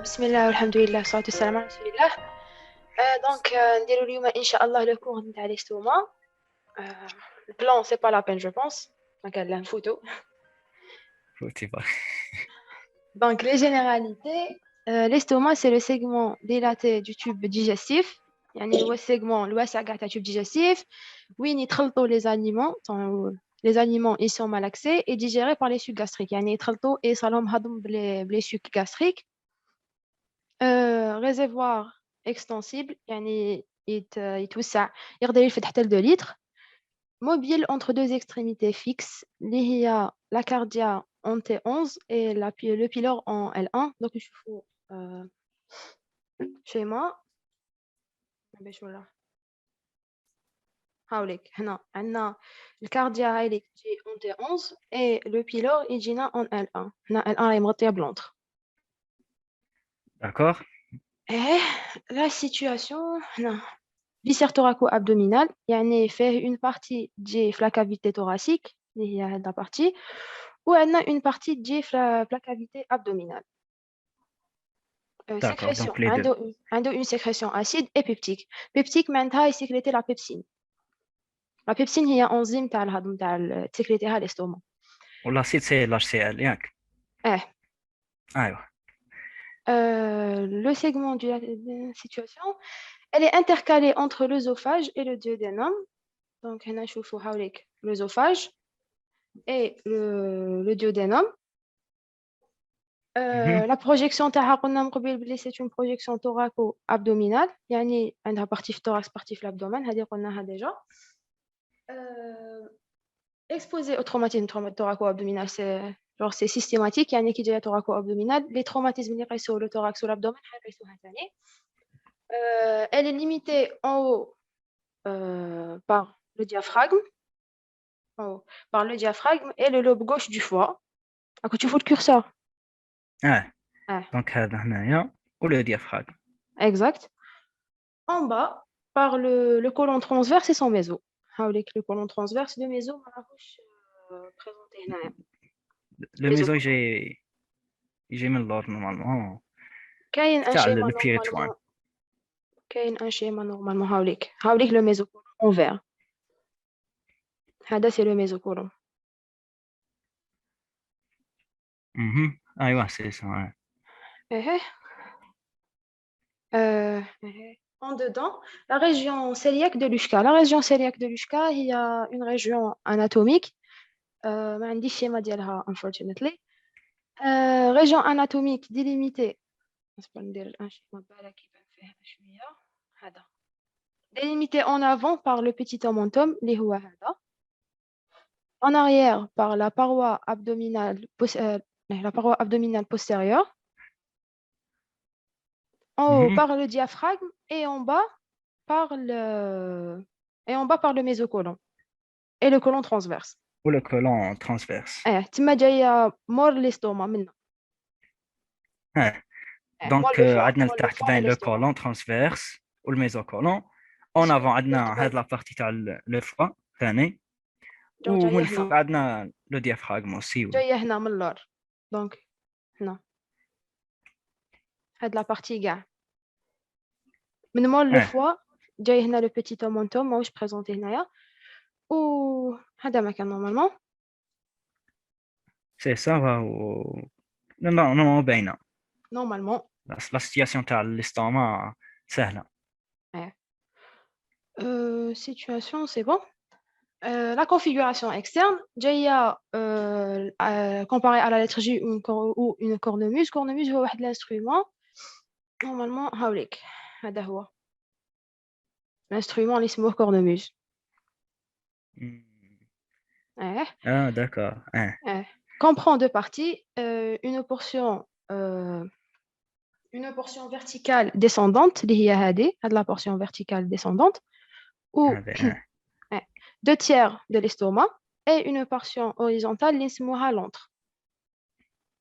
بسم الله والحمد لله والصلاة والسلام على رسول الله. دونك نديرو اليوم ان شاء الله لو كور نتاع لي ستوما. البلان سي با لا بين جو بونس، دونك لا نفوتو. فوتي بقى. Donc les généralités, l'estomac c'est le segment dilaté du tube digestif. يعني هو السيجمون الواسع قاع تاع tube digestif وين يتخلطوا les aliments. Les aliments ils sont malaxés et digérés par les sucs gastriques. يعني يتخلطوا يصالهم هضم بلي sucs gastriques. réservoir extensible يعني يتوسع يقدر يلفت حتى ل 2 litres. Mobile entre deux extrémités fixes اللي هي la cardia en T11 et le pylore en L1. donc نشوفوا schéma باش ولا هاوليك هنا عندنا الكارديا هاي اللي تجي en T11 et le pylore يجينا en L1. هنا L1 راهي مغطيه بلونتر. D'accord. ايه la situation هنا viscère thoraco-abdominal يعني فيه une partie تجي في la cavité thoracique اللي هي هاد la partie وعندنا une partie تجي في la cavité abdominale. D'accord, sécrétion donc les deux. عنده une sécrétion acide et peptique. peptique معناتها يسكريتي la pepsine. la pepsine هي enzyme تاع الهضم تاع تسكريتيها الاستوما. والأسيد سي الHCl ياك. اه أيوه. le segment de la situation elle est intercalée entre l'œsophage et le duodénum. donc هنا نشوفوا هاوليك l'œsophage et le duodénum. Mhm. La projection تاعها قلنا من قبل بلي c'est une projection thoraco-abdominale يعني عندها partie في التوراكس partie في l'abdomen هذه قلناها déjà. exposé au traumatisme thoraco-abdominal c'est systématique يعني كي جايه thoraco-abdominal les traumatismes اللي يقيسوا le thorax ou l'abdomen حيقيسوها ثاني. elle est limitée en haut par le diaphragme en haut par le diaphragme et le lobe gauche du foie. راكم تشوفوا الكورسور. Donc هذا هنايا ولو diaphragme. exact. En bas, par le côlon transverse et son méso. هاوليك le côlon transverse, le méso ما راهوش présenté هنايا. Le méso méso côlon. يجي من اللور نورمالمون كاين ان تاع schéma le pyrethroid. normalement كاين ان schéma normalement هاوليك le méso côlon en vert. هذا c'est le méso côlon. Mhm. أيوه c'est ça. ايه en dedans la région cœliaque de Luschka. La région cœliaque de Luschka il y a une région anatomique. ما عنديش schéma ديالها unfortunately. région anatomique délimitée. نصبر ندير الانشيما بالك يبان فيها شويه. هذا délimité en avant par le petit omentum اللي هو هذا. en arrière par la paroi abdominale la paroi abdominale postérieure. en haut Mhm. par le diaphragme et en bas par le mésocolon et le colon transverse. ou le côlon transverse. تما جايه مور l'estomac منا. مور Donc le foie عندنا مور le لتحت foie et باين le l'estomac. côlon transverse والميزوكولون. En اسمه avant عندنا هاد بالقبل la partie تاع le foie ثاني. دونك ومن جايه الفوق هنا عندنا le diaphragme aussi. جايه هنا من اللور. دونك هنا هاد لا بارتي كاع من مول لو Ouais, فوا جاي هنا لو بيتي تومونتوم ماهوش بريزونتي هنايا وهذا مكان نورمالمون. c'est ça. Non, باينة. نورمالمون La situation تاع l'estomac سهلة. situation c'est bon. La configuration externe جايه comparée à la lettre J ou une cornemuse. cornemuse هو واحد l'instrument نورمالمون هاوليك هذا هو l'instrument اللي اسمه cornemuse. Hmm. اه Ah, d'accord. comprend deux parties. Une portion verticale descendante اللي هي هذه la portion verticale descendante ou deux tiers de l'estomac et une portion horizontale اللي اسمها l'antre.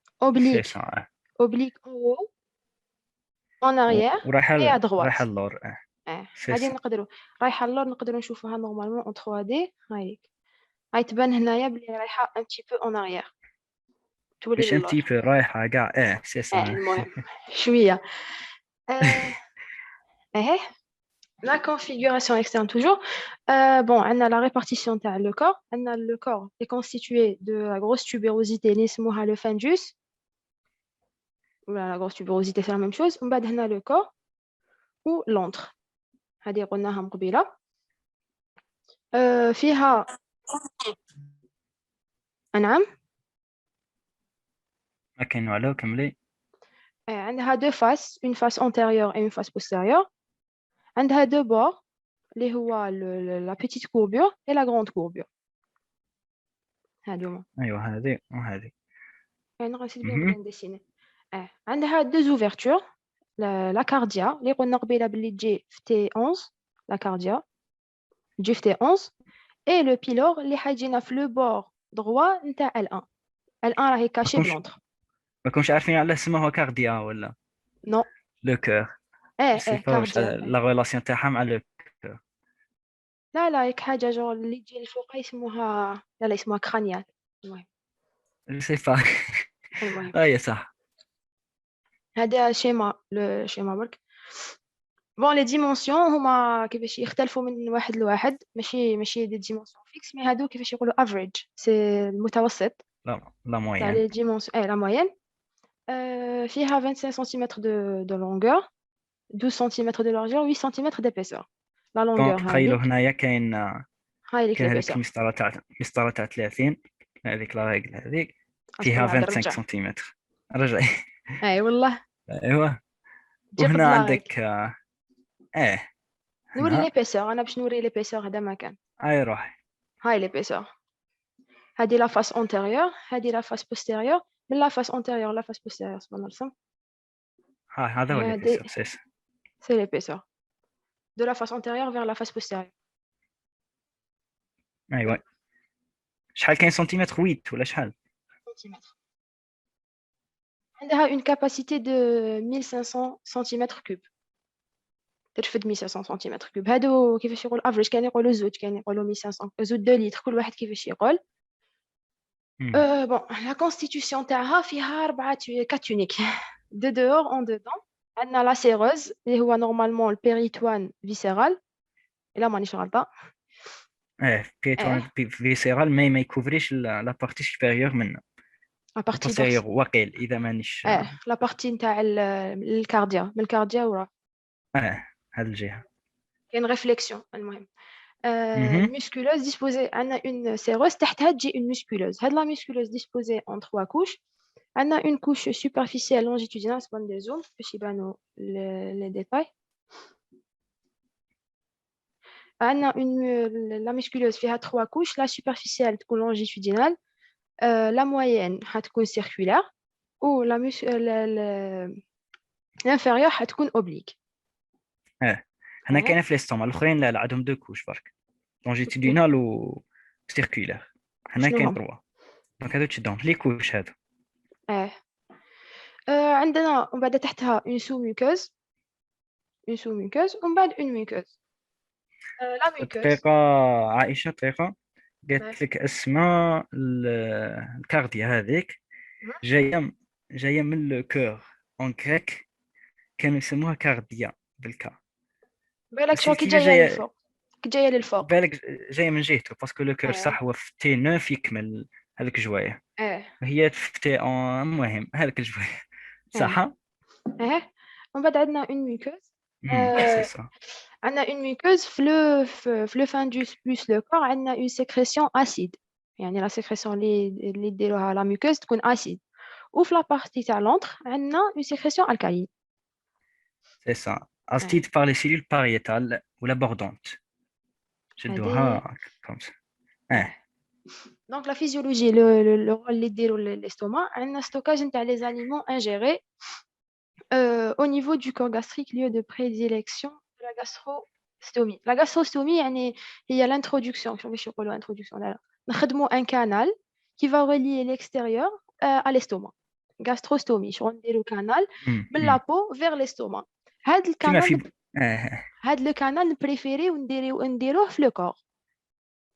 C'est oblique ça. oblique en haut en arrière et à رايحة droite. اللور. C'est هذه ça. نقدروا رايحه اللور نقدروا نشوفوها نورمالمون en 3D. هاي تبان هنايا بلي رايحه un petit peu en arrière تولي باش انتي للوتر. في رايحة كاع سي سا. المهم شويه. آه، اهي la configuration externe toujours. Bon, on a la répartition de le corps. Le corps est constitué de la grosse tubérosité, le fundus. La grosse tubérosité, c'est la même chose. On a le corps ou l'antre. هذه قلناها من قبيله. فيها نعم. ما كاين والو كملي. عندها deux faces, une face antérieure et une face postérieure. عندها deux bords اللي هو la petite courbure et la grande courbure. هادوما. ايوه هذه وهذه. انا غنسيت بين ديسيني. عندها deux ouvertures. La cardia اللي قلنا قبيله باللي تجي في تي 11 la cardia تجي في تي 11 et le pylore اللي حيجينا في لو بور droit نتاع L1. L1 راهي كاشي بلونتر. ما كنتش عارفين على اسمها كارديا ولا نو لو كور. سي با واش كارديا. لا ريلاسيون تاعها مع لو كور. لا ياك حاجه جو اللي تجي الفوق يسموها لا اسمها كرانيال. المهم سي با. اي صح. هذا شيما لو شيما برك. بون لي ديمونسيون هما كيفاش يختلفوا من واحد لواحد، ماشي دي ديمونسيون فيكس، مي هادو كيفاش يقولوا افريج، سي المتوسط لا تاع موين. لي ديمونسيون لا موين. فيها 25 سنتيمتر de longueur، 12 سنتيمتر de largeur، 8 سنتيمتر d'épaisseur. لا دونك longueur تخيلوا هذيك هنايا كاين هذيك هذيك l'épaisseur. المسطره تاع 30، هذيك لا ريغل هذيك اصبر فيها عاد 25 نرجع. سنتيمتر. رجعي. اي والله ايوه. جاب وهنا لا عندك نوري هنا l'épaisseur. انا باش نوري l'épaisseur هذا ما كان. اي روح. هاي l'épaisseur. هذه لا فاس antérieure، هذه لا فاس postérieure. من لا فاس antérieure لا فاس postérieure صبر نرسم. هذا هو اللي هذه سيس. c'est l'épaisseur de la face antérieure vers la face postérieure. ايوه. شحال كاين سنتيمتر 8 ولا شحال؟ سنتيمتر. عندها une capacité de 1500 سنتيمتر كوب. ترفد 1500 سنتيمتر كوب. هادو كيفاش يقول افريج، كان يقولوا زوج، كان يقولوا 1500 زوج 2 لتر، كل واحد كيفاش يقول. بون لا كونستيتيوسيون تاعها فيها 4 كاتونيك دو دور اون دودون. عندنا لا سيروز اللي هو نورمالمون البيريتوان فيسيرال، الا مانيش غلطه. بيتوان فيسيرال ما يكوفريش لا بارتي سوبيريور منه. لا بارتي بوستيريور وقيل اذا مانيش. لا بارتي نتاع الكارديا، من الكارديا وراه. هاد الجهه كاين ريفليكسيون. المهم musculeuse disposée عندنا une séreuse تحتها تجي une musculeuse. هاد لا musculeuse disposée en 3 couches. عندنا une couche superficielle longitudinale. صبر ندير زوم باش يبانوا les détails. عندنا la musculeuse فيها 3 couches. la superficielle تكون longitudinale، la moyenne حتكون circulaire، و l'inférieure حتكون oblique. هنا كاينه في الاستوما، الاخرين لا عندهم دو كوش برك، لونجيتودينال و سيركولير. هنا كاين 3 دونك هادو تشدهم لي كوش هادو. عندنا ومن بعد تحتها une sous-muqueuse ومن بعد une muqueuse. لا muqueuse. دقيقه عائشه، دقيقه. قالت لك اسماء الكارديا هذيك جايه من لو كور اون كريك، كانوا يسموها كارديا بالكا. بالك شو كي جايه للفوق، كي جايه للفوق بالك جايه من جهته باسكو لو كور صح هو في تي 9 يكمل هذيك جوايه. هي في تي المهم هذيك جوايه صح. ومن بعد عندنا اون ميكوز. عندنا اون ميكوز في لو فاندوس بلس لو كور. عندنا اون سيكريسيون اسيد، يعني لا سيكريسيون اللي ديروها لا ميكوز تكون اسيد. وفي لا بارتي تاع لونتر عندنا اون سيكريسيون الكالين. سي سا اسيد بار لي سيلول باريتال ولا بوردونت شدوها كوم سا. دونك لا فيزيولوجي لو رول اللي ديرو الاستوما. عندنا ستوكاج نتاع لي زاليمون انجيري au niveau du corps gastrique, lieu de prédilection de la gastrostomie. La gastrostomie يعني هي l'introduction. شو باش يقولوا introduction؟ لا نخدموا un canal qui va relier l'extérieur à l'estomac. gastrostomie شو نديروا canal من la peau vers l'estomac. هاد الكانال هاد لو كانال نبريفيري نديروه في لو كور.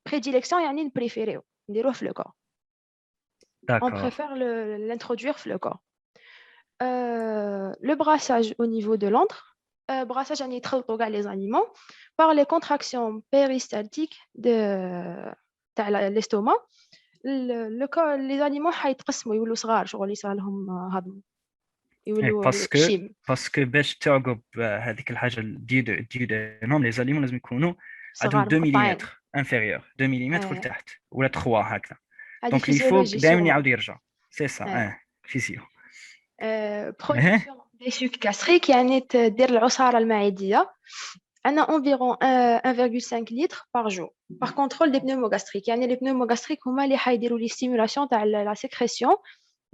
prédilection يعني نبريفيريو نديروه في لو كور. On d'accord. préfère l'introduire dans le corps. Le brassage au niveau de l'antre, brassage يعني يتخلطوا كاع les aliments par les contractions péristaltiques تاع l'estomac. les aliments حيتقسموا يولوا صغار شغل يصير لهم هضم إيه، يولوا شيم باسكو باش تعقب هذيك الحاجه الديودينوم لي زاليمون لازم يكونوا عندهم صغار 2 مقطعين. ملم انفيريور 2 ملم آه، لتحت ولا 3 هكذا. هذه دونك الفوق physiologie دائما sûrement. يعاود يرجع. سي سا آه. فيزيو. ايه production des sucs gastriques يعني تدير العصارة المعدية. عندنا environ 1,5 litres par jour par contrôle des pneumogastriques. يعني les pneumogastriques هما اللي حيديروا لي stimulation تاع la sécrétion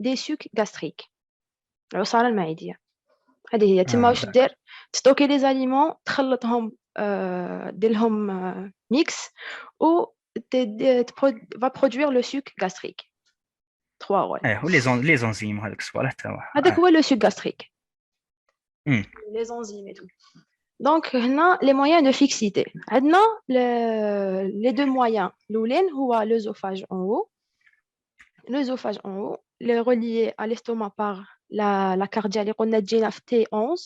des sucs gastriques. العصارة المعدية هذه هي تما واش داك. دير تستوكي لي زاليمون تخلطهم دير لهم ميكس و va produire le suc gastrique. 3 rôles. ايه لي زونزيم هذاك الصوالح تا واحد. هذاك هو le suc gastrique. أمم. les enzymes et tout. Donc, on a les moyens de fixité. Maintenant, les deux moyens. L'oulin, ou l'œsophage en haut. L'œsophage en haut, le relié à l'estomac par la cardiale qu'on a dit T11.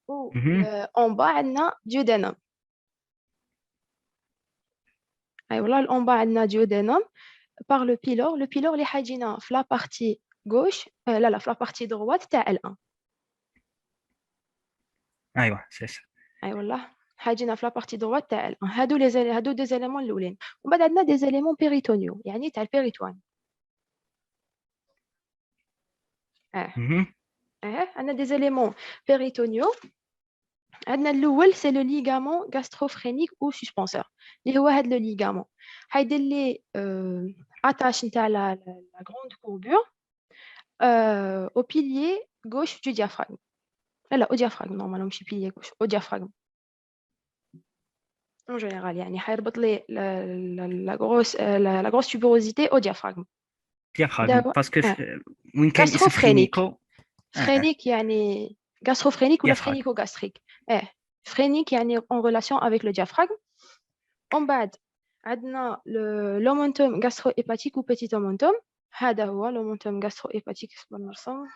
Ou Mhm. en bas, on a duodénum. Et voilà, en bas, on a duodénum par le pylore. Le pylore, les hajina, la partie gauche, la partie droite, t'as L1. ايوه سي سا. اي والله حاجينا في لابارتي دروات تاع هادو دي زيليمون الاولين. ومن بعد عندنا دي زيليمون بيريتونيو يعني تاع البيريتوان. اه Mhm. عندنا دي زيليمون بيريتونيو. عندنا الاول سي لو ليغامون غاستروفرينيك او سسبونسور اللي هو هذا لو ليغامون حيدير لي اتاش نتاع لا غروند كوربور au pilier gauche du diaphragme. لا au diaphragme normalement ماشي pilier gauche au diaphragme. En général يعني حيربط لي la grosse tubérosité au diaphragme. ديافراغم هذا باسكو هو وين كان اسم غاستروفرينيك. فرينيكو. فرينيك يعني غاستروفرينيك ولا ديافراغم. فرينيكو غاستريك. فرينيك يعني en relation avec le diaphragme. ومن بعد عندنا l'omentum gastro-hépatique ou petit omentum. هذا هو l'omentum gastro-hépatique. اصبر نرسم.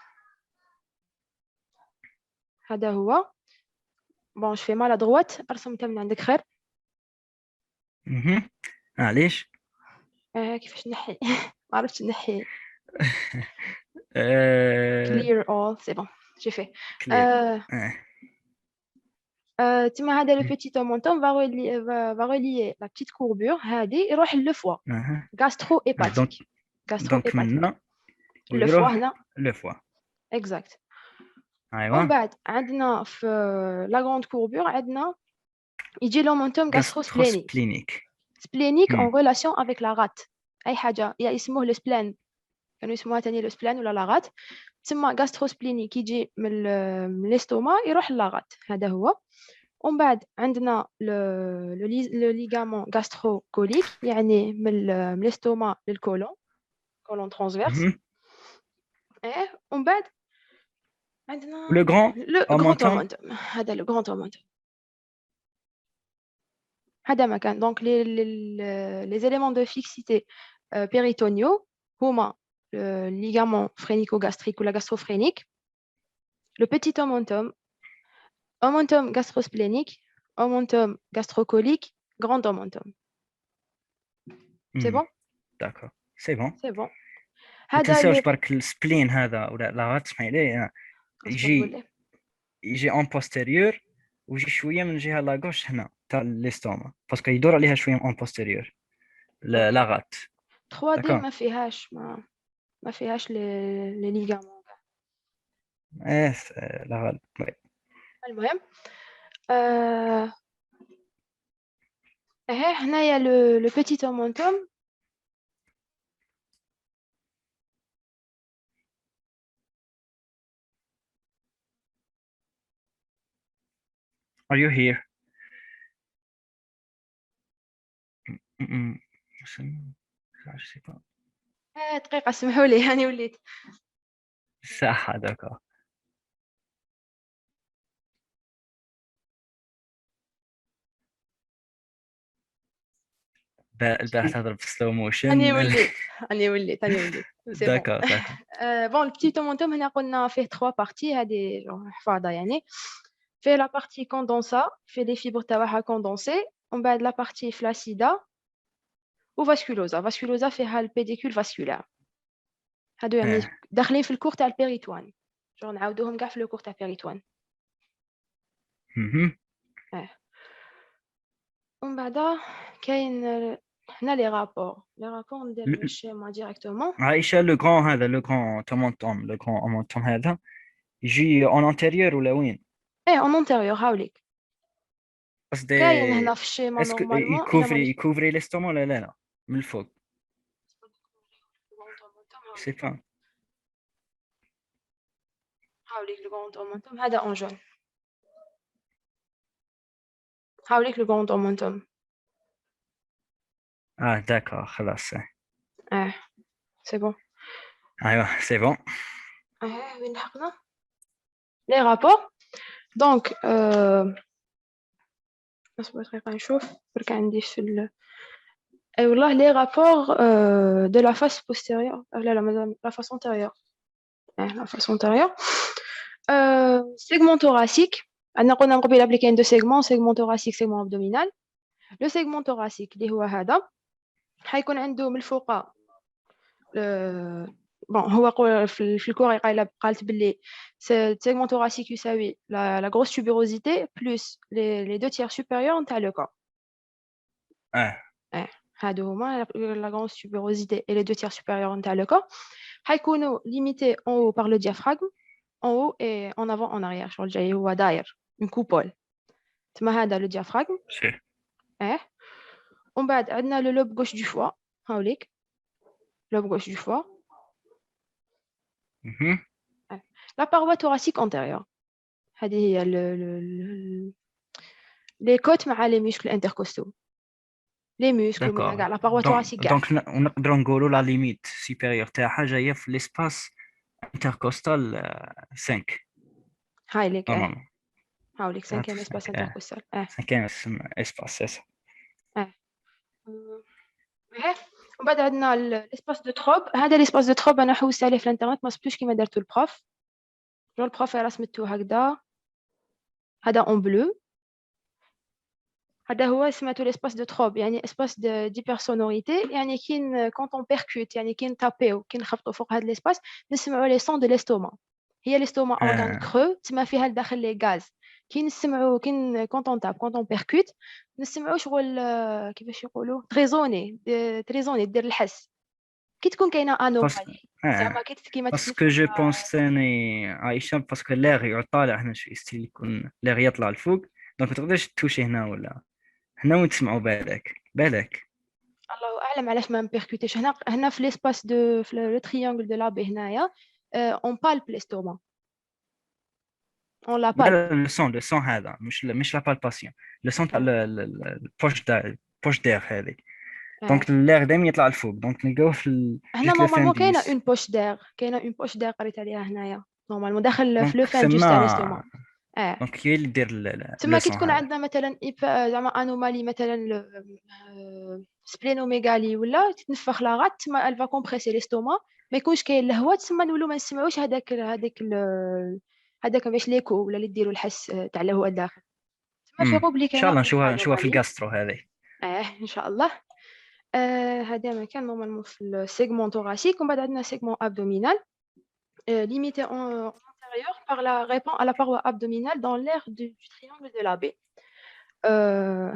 هذا هو. bon je fais mal à droite رسمتها من عندك خير. ليش؟ كيفاش نحي ما عرفتش نحي. آه، clear all c'est bon j'ai fait. كلير. تما هذا le petit omentum va relier la petite courbure هذه يروح le foie دونك gastro-hépatique. دونك gastro-hépatique منا le foie ويروح هنا لو فوا. exact. ومن ايوا بعد عندنا في la grande courbure عندنا يجي l'omentum gastro-splénique. غاستروسبلينيك. splénique en relation avec la rate. أي حاجة يسموه le spleen كانوا يسموها تاني le spleen ولا la rate. تسمى gastro-splénique يجي من الاستوما يروح لا rate. هذا هو. ومن بعد عندنا لو ليغامون غاستروكوليك يعني من الاستوما للكولون كولون ترانسفيرس. ومن بعد عندنا لو غران لو غران اومونتوم. اومونتوم. هذا لو غران اومونتوم هذا مكان دونك لي زيليمون دو فيكسيتي بيريتونيو هما ليغامون فرينيكو غاستريك ولا غاستروفرينيك لو بيتي اومونتوم omentum gastrosplénique, omentum gastrocolique, grand omentum. C'est bon? داكور سي بون. C'est bon. ما هذا تنساوش لو برك السبلين هذا ولا لا غات اسمحي لي اصبر نقول يجي لك. يجي اون بوستيريور ويجي شويه من الجهه لاغوش هنا تاع ليستوما باسكو يدور عليها شويه اون بوستيريور لا غات. 3D داكور. ما فيهاش لي ليغامون. ايه لا غالب. المهم آه هنايا لو بيتي اومونتوم. Are you here? Je sais pas. دقيقة سمحوا لي هاني وليت. صح داكور. البارح تهضر في سلو راني موشن. وليت سي بون. داكور داكور. بون البتي تومونتوم هنا قلنا فيه 3 بارتي، هذه حفاظه يعني. فيه لا بارتي كوندونسا، فيه لي فيبر تاعها كوندونسي، ومن بعد لا بارتي فلاسيدا وفاسكولوزا. فاسكولوزا فيها البيديكول فاسكولار، هادو يعني اه. داخلين في الكور تاع البيريتوان، جو نعاودوهم كاع في الكور تاع البيريتوان. مهم. ومن بعد كاين هنا لي رابور ندير ل- الشيما ديريكتومون. عايشة لو غران هذا، لو غران تومونتوم، لو غران تومونتوم هذا يجي اون انتيريور ولا وين؟ ايه اون انتيريور هاوليك، قصدي كاين هنا في الشيما اسكو نورمالمون الا ما يكوفري ليستوما ولا لا لا من الفوق؟ سي با. هاوليك لو كونت اومونتوم هذا اون جون، هاوليك لو كونت اومونتوم. اه داكور خلاص. اه سي بون. ايوه سي بون. اه وين لحقنا؟ لي رابور دونك اصبر دقيقة نشوف برك عندي في اي والله لي رابور دو لا فاس بوستيريور، لا لا مادام لا فاس انتيريور. لا فاس انتيريور. سيغمون thoracique. عندنا قلنا من قبيله بلي كاين دو سيغمون، سيغمون thoracique سيغمون abdominal. لو سيغمون thoracique اللي هو هذا حيكون عنده من الفوق بون هو في الكوري قالت باللي سيغمون thoracique يساوي لا grosse tuberosité بلس لي دو تيير supérieurs نتاع لو كور. اه. هادو هما la grosse tuberosité et les deux tiers supérieurs نتاع لو كور حيكونوا limités en haut par le diaphragme, en haut et en avant en arrière. شغل جاي هو داير une coupole تما هذا لو diaphragme. سي. ومن بعد عندنا لو لوب gauche du foie هاوليك لوب gauche du foie. مهم. la paroi thoracique antérieure هذه هي les côtes مع les muscles intercostaux, les muscles ومنها داكور. كاع la paroi thoracique كاع. دونك نقدروا نقولوا لا ليميت سيبيريور تاعها جايه في ليسباس انتركوستال 5 هايليك نورمالمون. هاوليك تاعت cinquième espace 5 intercostal. 5 اسباس سي سا. اه إيه. ومن بعد عندنا ليسباس دو تروب. هذا ليسباس دو تروب انا حوست عليه في الانترنت ما صبتوش كيما دارتو البروف. جو البروف رسمتو هكذا، هذا اون بلو. هذا هو سمعتو ليسباس دو تروب، يعني اسباس ديبر سونوريتي، يعني كين كونط اون بيركوت، يعني كي نطابيو كي نخبطو فوق هذا ليسباس نسمعوا لي سون دو ليستوما. هي ليستوما اورغان كرو تما فيها لداخل لي غاز. كي نسمعوا كي كونط تاب كونط بيركوت نسمعوا شغل كيفاش يقولوا تريزوني دير الحس كي تكون كاينه انومالي. زعما كيما باسكو تتنفس. جو بونس ثاني عايشه، باسكو لاغ يطالع هنا شي ستيل يكون لاغ يطلع الفوق، دونك ما تقدرش تشوشي هنا ولا هنا وين تسمعوا بالك. الله اعلم علاش ما مبيركوتيش هنا في ليسباس دو في لو تريانغل دو لابي هنايا. اون بالب ليستوما، اون لا بالب. لا لو سون هذا مش لا بالباسيون، لو سون تاع البوش دير هذه. دونك اللاغ دائما يطلع الفوق، دونك نلقاوه في هنا جوست لو فان نورمالمون دي كاينه اون بوش دير، قريت عليها هنايا نورمالمون داخل في لو دونك فان جوست تاع تما. ليستوما. اه دونك هي اللي دير تما لو كي سون تكون هذا. عندنا مثلا زعما انومالي مثلا سبلينوميغالي ولا تتنفخ لاغات تما الفا كومبريسي ليستوما، ما يكونش كاين الهواء تما نولو ما نسمعوش هذاك باش ليكو ولا اللي ديروا الحس تاع الهواء داخل. تما ان فيقوا بلي شاء كاينه الله اون نشوفها في انومالي. الجاسترو هذه. ان شاء الله. هذا ما كان نورمالمون في السيغمون thoracique. ومن بعد عندنا سيغمون abdominal limité en antérieur par la répond à la paroi abdominale dans l'aire du triangle de la baie.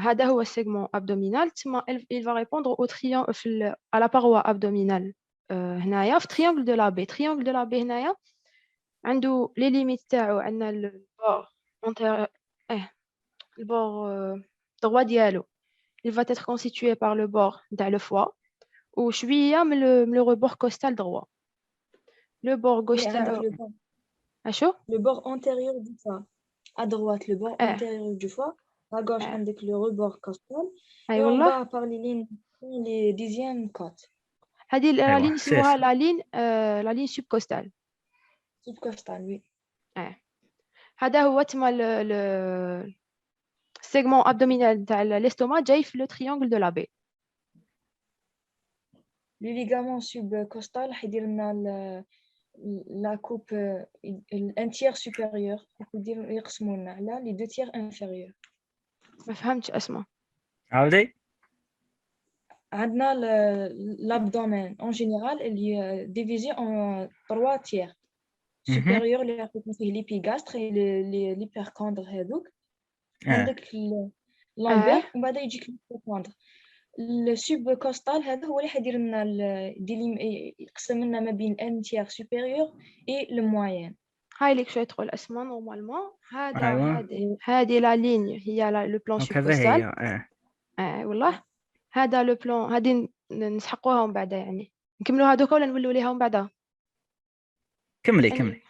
هذا هو السيغمون abdominal تما il va répondre au triangle à la paroi abdominale. هنايا في triangle de la baie. triangle de la baie هنايا عنده لي ليميت تاعو. عندنا البور البور droit ديالو il va être constitué par le bord تاع le foie وشويه من le rebord costal droit. Le bord gauche تاعو اشو le bord antérieur du foie. À droite, le bord اه antérieur du foie. À gauche, avec le rebord costal. اي Et en والله. bas, par les lignes, les dixièmes côtes. هذه لا لين ايوه سي يسموها لا لين سوبكوستال. Subcostal, oui. هذا هو تما السيغمون ابدومينال تاع الاستوما جاي في لو تريانغل دو لا بي. Le ligament subcostal حيدير لنا la coupe un tiers supérieur يدير يقسموا لنا على les deux tiers inférieurs. ما فهمتش أسمع. عاودي. عندنا l'abdomen en général il est divisé en 3 tiers. supérieur اللي عطيتنا فيه l'épigastre et l'hyperchondre هذوك. عندك لامبير ومن بعد يجيك الhyperchondre. السوبكوستال هذا هو اللي حيدير لنا يقسم لنا ما بين ان تيير سوبيريور اي لو موين. هاي ليك شويه تقول اسماء نورمالمون. أيوة. هذه لا لين هي لو بلان سوبكوستال. والله هذا لو بلان هذه نسحقوها من بعدها يعني نكملوا هذوك ولا نولوا ليها من بعدها؟ كملي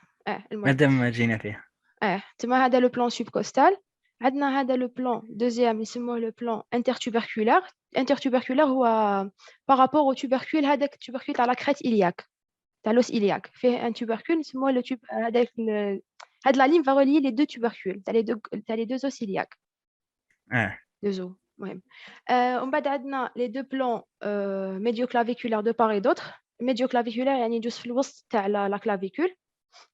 مادام جينا فيها. تما هذا لو بلان سوبكوستال. عندنا هذا لو بلان دوزيام يسموه لو بلان انترتوبركولار. انترتوبركولار هو بارابور او توبركول هذاك التوبركول تاع لا كريت إلياك تاع لوس إلياك فيه ان توبركول نسموه لو توب هذاك هاد لا لين فا ريلي لي دو توبركول تاع لي دو زوس إلياك دو زو المهم. ومن بعد عندنا لي دو بلان ميديو كلافيكولار دو بار اي دوتر. ميديو كلافيكولار يعني يجوز في الوسط تاع لا كلافيكول.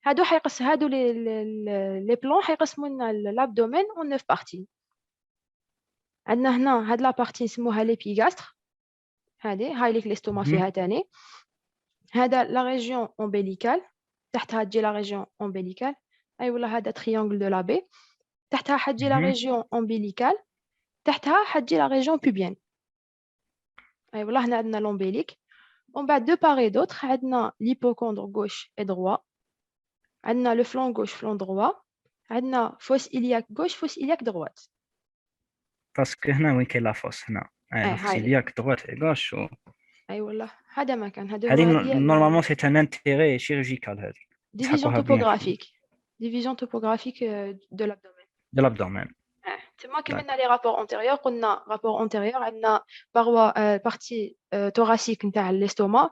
هادو حيقص هادو لي بلان حيقسموا لنا الابدومين اون 9 بارتي. عندنا هنا هاد لا بارتي نسموها ليبيغاستر. هاي ليك الاستوما فيها تاني. هذا لا ريجيون امبيليكال تحتها تجي لا ريجيون امبيليكال. اي والله هذا تريانغل دو لا بي تحتها حتجي لا ريجيون امبيليكال تحتها حتجي لا ريجيون بوبيان. اي والله هنا عندنا لومبيليك ومن بعد دو بار اي دوتر عندنا ليبوكوندر غوش اي دروا. عندنا لو فلون غوش فلون دروا. عندنا فوس إلياك غوش فوس إلياك دروات. باسكو هنا وين كاين لا فوس هنا فوس إلياك دروات اي غوش. اي والله هذا مكان هذا هذه نورمالمون سي ان انتيري شيرورجيكال. هذه ديفيزيون توبوغرافيك دو l'abdomen. تما كملنا لي رابور اونتيريور. قلنا رابور اونتيريور عندنا باروا بارتي thoracique نتاع الاستوما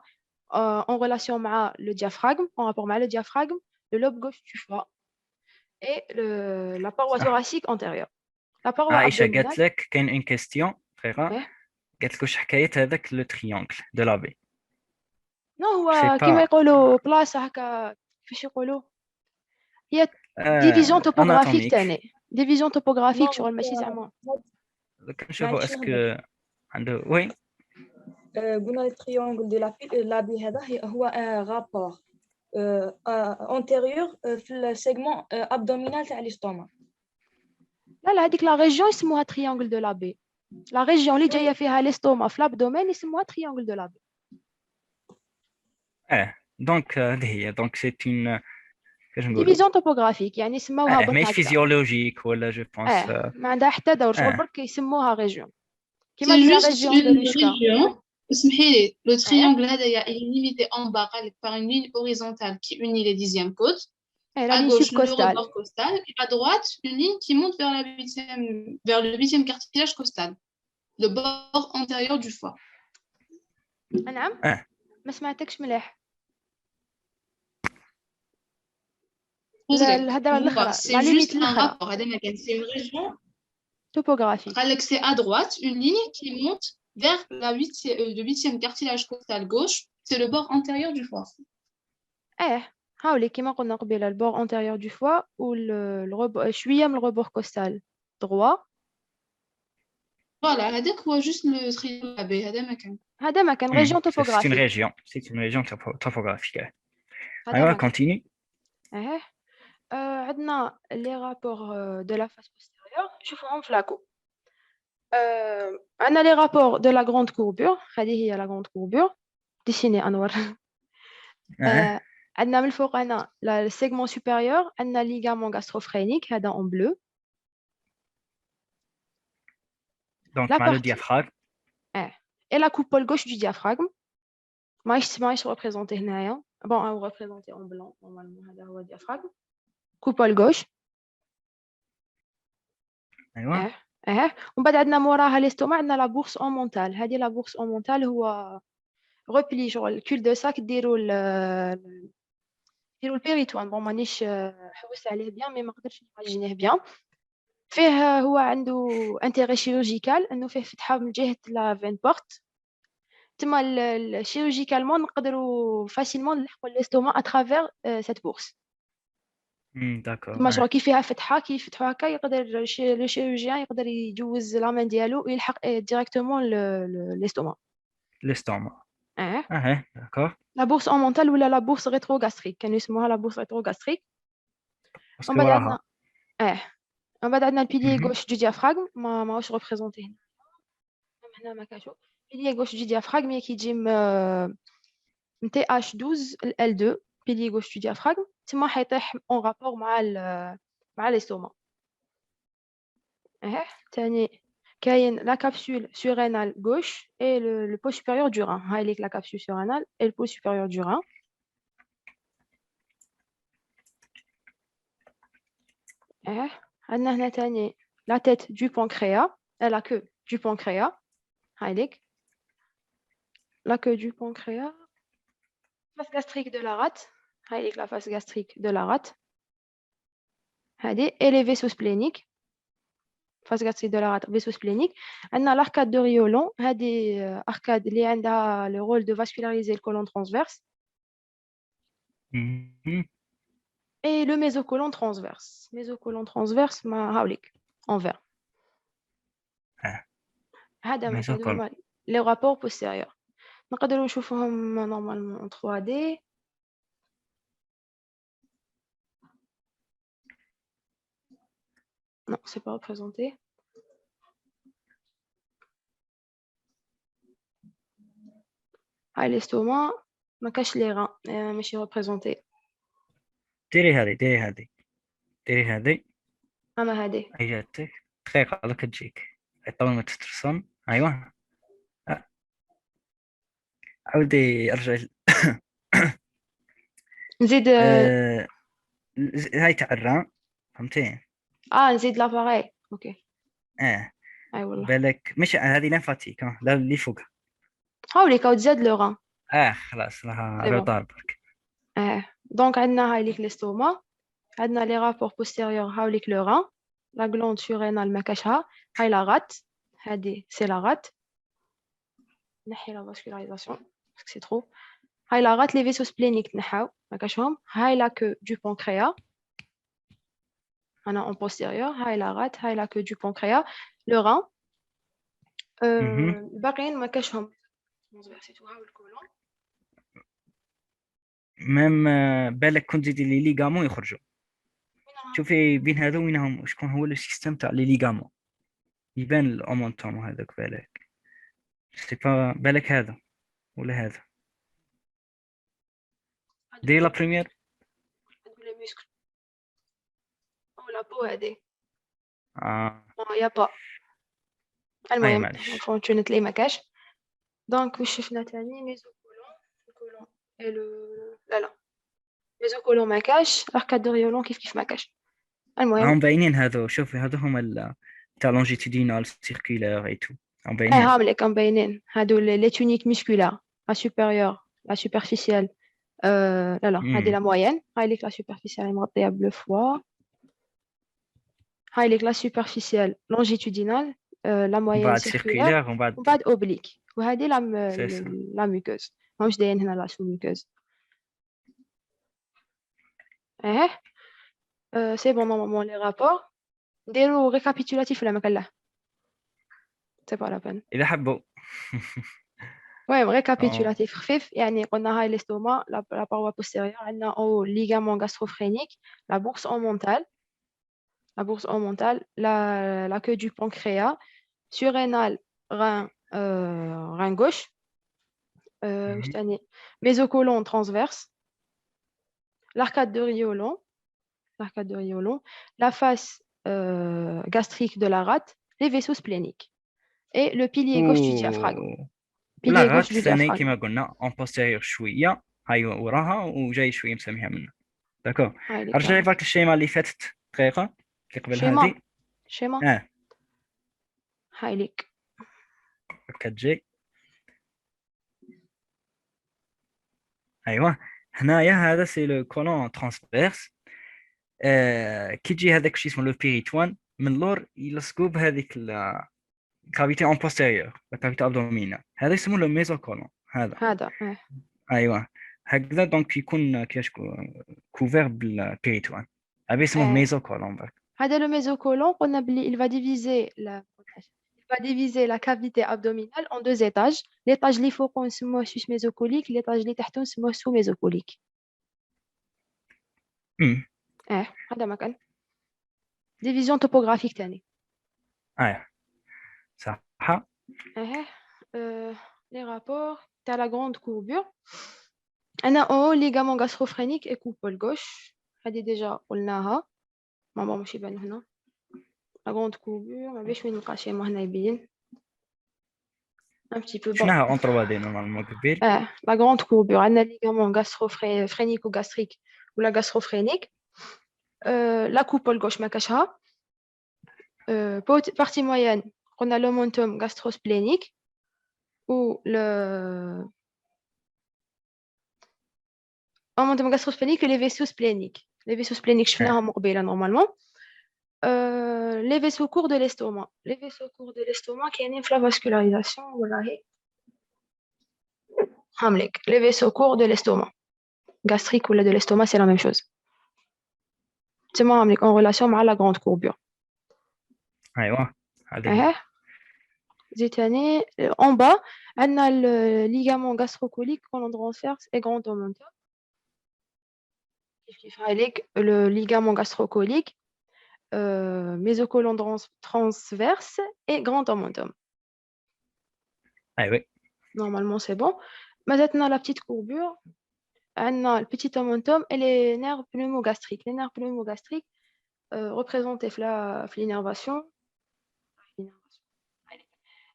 en relation مع le diaphragme en rapport مع le diaphragme le lobe gauche du foie et la paroi thoracique antérieure. La paroi عائشة abdominale. قالت لك كاين اون كيستيون فريغا. قالت لك واش حكاية هذاك لو تريونغل دو لابي؟ نو هو كيما يقولوا بلاصة هكا كيفاش يقولوا هي ديفيزيون توبوغرافيك تاني. ديفيزيون توبوغرافيك شغل ماشي زعما كنشوفوا اسكو عنده وين قلنا التريونغل دو لابي هذا هو رابور انتيريور في السيغمون ابدومينال تاع الاستوما. لا هذيك لا ريجيون يسموها تريونغل دو لابي. لا ريجيون اللي جايه فيها الاستوما في الابدومين يسموها تريونغل دو لابي. دونك هذه هي دونك سي اون ديفيزيون توبوغرافيك يعني سموها برك ماشي فيزيولوجيك ولا جو بونس ما عندها حتى دور شغل برك يسموها ريجيون كيما لا ريجيون دو لوشكا. اسمحي لي لو تريونغل هذايا il est limité en bas par une ligne horizontale qui unit les dixièmes côtes. À gauche le rebord costal et à droite une ligne qui monte vers le huitième cartilage costal, le bord antérieur du foie. نعم ما سمعتكش مليح. هذا الاخر c'est juste un rapport هذا ما كان c'est une région topographique. C'est à droite une ligne qui monte vers le huitième cartilage costal gauche, c'est le bord antérieur du foie. هاولي كيما قلنا قبيله البور انتيريور دو فوا و شويه من الربور كوستال دروا. فوالا هذاك هو جوست لو تريونغل هذا مكان ريجيون توبوغرافيك. سي اون ريجيون توبوغرافيك. ايوا كونتيني. عندنا لي رابور دو لا فاس بوستيريور نشوفوهم في لاكو. عندنا لي رابور دو لا غروند كوربور. هذه هي لا غروند كوربور ديسيني انور. عندنا من الفوق هنا السيغمون سوبيريور عندنا ليغامون غاستروفرينيك هذا اون بلو. دونك مع لو diaphragme. et la coupole gauche du diaphragme ماهيش ريبريزونتي هنايا. بون او ريبريزونتي اون بلون نورمالمون. هذا هو الديافراغم كوبول غوش. ايوا ومن بعد عندنا موراها ليستوما عندنا لا بورس اون مونتال. هذه لا بورس اون مونتال هو روبلي شغل كول دو ساك ديروا البيريتوان. بون مانيش حوست عليه بيان مي ما قدرتش نيماجينيه بيان. فيه هو عنده انتيري شيروجيكال انه فيه فتحه من جهه لا فين بورت تما chirurgicalement نقدروا facilement نلحقوا l'estomac à travers cette bourse. d'accord. تما شغل كي فيها فتحة كي يفتحوا هكا يقدر لو chirurgien يقدر يجوز لا مان ديالو ويلحق directement l'estomac. L'estomac. اه d'accord. لا بورس اونمونتال ولا لا بورس rétrogastrique كانوا يسموها لا بورس rétrogastrique. parce ومن que بعد وراها عندنا ومن بعد عندنا البيليي غوش دو diaphragme ماهوش ريبريزونتي هنا. هنا ما كاشو البيليي غوش دو diaphragme كي تجي من تي اش 12 ال 2 بيليي غوش دو diaphragme تما حيطيح اون رابور مع l'estomac. تاني كاين لا capsule surrénale gauche et le pôle supérieur du rein. هاي ليك la capsule surrénale et le pôle supérieur du rein. عندنا هنا تاني la tête du pancréas la queue du pancréas. هاي ليك la queue du pancréas, face gastrique de la rate. هاي ليك la face gastrique de la rate. هادي et les vaisseaux spléniques. face gastrique de la rate, vaisseau splénique. عندنا l'arcade de Riolan. هادي arcade اللي عندها le rôle de vasculariser le côlon transverse. Et le mésocôlon transverse. Mésocôlon transverse ما هاوليك en vert. هذا هما les rapports postérieurs. نقدروا نشوفوهم normalement en 3D. Non, c'est pas représenté. l'estomac ما كاش les reins ماشي représenté. ديري هذه اما هذه اي جاتك دقيقة هذاك تجيك طول ما تترسم ايوه عودي ارجع نزيد هاي تاع الران فهمتي نزيد لاباري اوكي اي والله بالك مش هذه لانفاتيك لا اللي فوق هاوليك او تزاد لو ران خلاص لها رادار برك دونك عندنا هاي ليك l'estomac. عندنا لي رابور بوستيريور هاوليك لو ران لا غلوند سورينال ما كاشها. هاي لا غات هادي سي لا غات نحي لا فاسكولاريزاسيون باسكو سي ترو. هاي لا غات لي فيسو سبلينيك تنحاو ما كاشهم. هاي لا كو دو بانكرياس انا اون بوستيريور. هاي لا غات هاي لا كو دو بانكرياس لو ران باقيين ما كاشهم. هاو الكولون ميم بالك كنت تزيدي لي ليغامون يخرجوا. شوفي بين هذا وينهم شكون هو السيستم تاع لي ليغامون يبان الاومونتوم هذاك بالك سي با بالك هذا ولا هذا دي لا بريمير لي موسكل او لا بو هادي يا با المهم فونتونيت لي ما كاش. دونك واش شفنا تاني ميزوكولون الكولون اي لو لا ميزوكولون ما كاش. l'arcade de Riolan كيف ما كاش. المهم هم باينين هذو. شوفي هذو هما تاع لونجيتودينال سيركولار اي تو هم باينين. هامليك هم باينين هادو لي تونيك ميسكولار لا سوبيريور لا سوبرفيسيال لا هادي لا موين. هاي ليك لا سوبرفيسيال مغطيه بلو فوا. هاي ليك لا سوبرفيسيال لونجيتودينال لا موين سيركولار ومن بعد اوبليك. وهذه لا ميكوز ماهوش داين هنا لا سو ميكوز. سي بون نورمالمون لي رابور نديرو ريكابيتولاتيف ولا ما كان لا سي با لا بان اذا حبوا. المهم ريكابيتولاتيف خفيف. يعني قلنا هاي ليستوما لا باروا بوستيريور عندنا او ليغامون غاستروفرينيك لا بورس اونمونتال la queue du pancréas surrénal rein gauche mésocôlon transverse l'arcade de Riolan la face gastrique de la rate les vaisseaux spléniques et le pilier gauche du diaphragme. pilier gauche du diaphragme كما قلنا en posterieur شويه هاي وراها وجاي شويه مسامحها منه. داكور ارجعي فاك الشيمه اللي فاتت دقيقه اللي قبل هذه شيما هاي ليك كتجي ايوا هنايا هذا سي لو كولون ترانسفيرس. كي تجي هذاك شي اسمه لو بيريتوان من لور يلصقوا بهذيك كافيتي اون بوستيريور لا كافيتي ابدومينال هذا اسمه لو ميزوكولون هذا ايوه هكذا دونك يكون كيفاش كوفير بالبيريتوان هذا اسمه ميزوكولون برك هذا لو ميزوكولون قلنا بلي il va diviser la cavité abdominale en deux étages l'étage اللي فوق نسموه sus mésocolique l'étage اللي تحته نسموه sous mésocolique هذا مكان division topographique تاني صح les rapports t'as la grande courbure أنا en haut ligament gastrophrénique et coupole gauche هذه déjà قلناها ماما مش يبان هنا la grande courbure ما باش وين نلقى شي ما هنا يبين un petit peu شناها اون 3 دي نورمالمون قبيل la grande courbure عندنا ligament gastrophrénique ou gastrique ou la gastrophrénique la coupole gauche ما كاشها partie moyenne on a l'omentum gastrosplénique ou le omentum gastrosplénique et les vaisseaux spléniques. Les vaisseaux spléniques, je suis là normalement. Les vaisseaux courts de l'estomac. Les vaisseaux courts de l'estomac qui ont une vascularisation. Voilà. Les vaisseaux courts de l'estomac. Gastrique ou de l'estomac, c'est la même chose. C'est en relation avec la grande courbure. En bas, on a le ligament gastrocolique, colonne transverse et grand omentum. Le ligament gastrocolique, mésocolon transverse et grand omentum. Normalement, c'est bon. Maintenant, la petite courbure, on a le petit omentum et les nerfs pneumogastriques. Les nerfs pneumogastriques représentent l'innervation.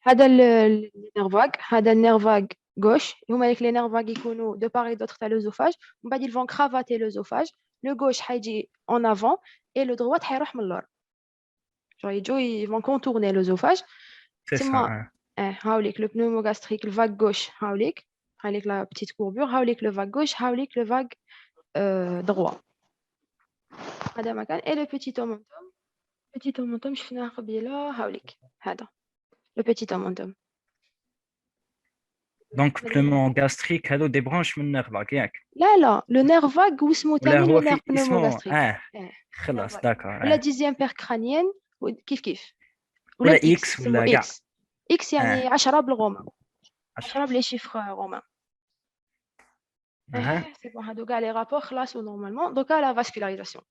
هذا النير فاغ هذا النير فاغ gauche هما لي نير فاغ يكونوا de part et d'autre تاع l'œsophage ومن بعد ils vont cravater l'œsophage le gauche حيجي en avant et le droit حيروح من اللور genre ils vont contourner l'œsophage تما هاوليك le pneumogastrique le vague gauche هاوليك la petite courbure هاوليك le vague gauche هاوليك le vague droit هذا مكان et le petit omentum شفناه قبيله هاوليك هذا le petit omentum. Donc, pneumo gastrique, هذو des branches من nerf vague ياك؟ لا le nerf vague واسمه ثاني le nerf pneumogastrique. خلاص d'accord. ولا dixième paire crânienne كيف ولا X ولا كاع. X يعني 10 بالرومان. 10 بلي chiffres romains. C'est bon هذو كاع les rapports خلاص normalement. Donc à la vascularisation.